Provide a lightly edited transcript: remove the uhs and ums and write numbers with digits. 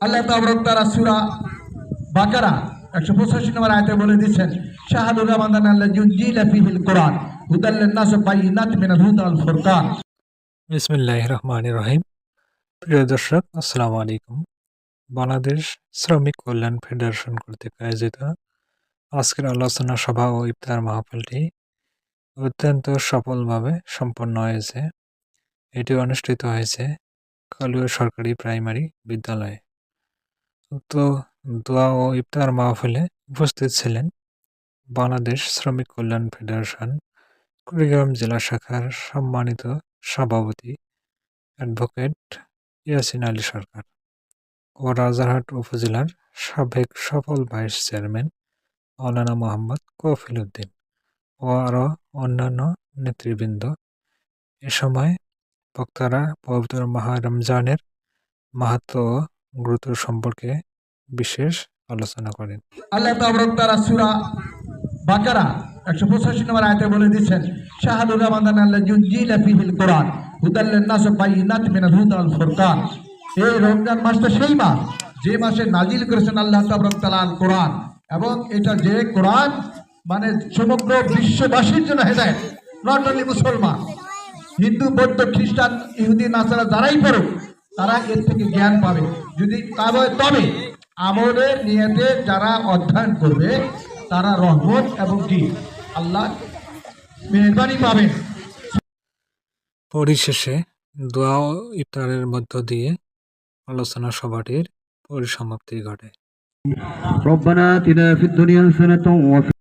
আল্লাহ তাবারক তাআলা সূরা বাকারা 185 নম্বর আয়াতে বলে দিয়েছেন, শাহরুর রমাদান আল্লাযী উনজিলা ফীহিল কুরআন হুদাল লিন-নাস ওয়া বায়িনাতিন মিনাল হুদা ওয়াল ফুরকান। বিসমিল্লাহির রহমানির রহিম। প্রিয় দর্শক, আসসালামু আলাইকুম। বাংলাদেশ শ্রমিক কল্যাণ ফেডারেশন কর্তৃক আয়োজিত আজকের আলোচনা সভা ও ইফতার মাহফিলটি অত্যন্ত সফলভাবে সম্পন্ন হয়েছে। এটি অনুষ্ঠিত হয়েছে কালুয়া সরকারি প্রাইমারি বিদ্যালয়ে। তো দোয়া ও ইফতার মাহফিলে উপস্থিত ছিলেন বাংলাদেশ শ্রমিক কল্যাণ ফেডারেশন কুড়িগ্রাম জেলা শাখার সম্মানিত সভাপতি অ্যাডভোকেট ইয়াসিন আলী সরকার ও রাজারহাট উপজেলার সাবেক সফল ভাইস চেয়ারম্যান মাওলানা মোহাম্মদ কফিল উদ্দিন ও আরও অন্যান্য নেতৃবৃন্দ। এ সময় বক্তারা পবিত্র মাহ রমজানের মাহাত্ম্য ও গুরুত্ব সম্পর্কে বিশেষ আলোচনা করেন। আল্লাহ তাবারক তাআলা সূরা বাকারা 185 নম্বর আয়াতে বলে দিয়েছেন, শাহরুর রমাদান আল্লাযী উনজিলা ফীহিল কুরআন হুদাল লিন-নাস ওয়া বায়িনাতিন মিনাল হুদা ওয়াল ফুরকান। এই রমজান মাসটা সেই মাস যে মাসে নাজিল করেছেন আল্লাহ তাবারক তাআলা আল কোরআন, এবং এটা যে কোরআন মানে সমগ্র বিশ্ববাসীর জন্য হেদায়েত, নট অনলি মুসলমান, হিন্দু বৌদ্ধ খ্রিস্টান ইহুদি নাসারা যারাই পড়ুক তারা এর থেকে জ্ঞান পাবে। যদি তবে আমলের নিয়তে যারা অধ্যয়ন করবে তারা রহমত এবং কি আল্লাহ মেহরবানি পাবেন। পরিশেষে দোয়া ও ইফতারের মধ্য দিয়ে আলোচনা সভাটির পরিসমাপ্তি ঘটে। ربنا آتنا في الدنيا حسنة وفي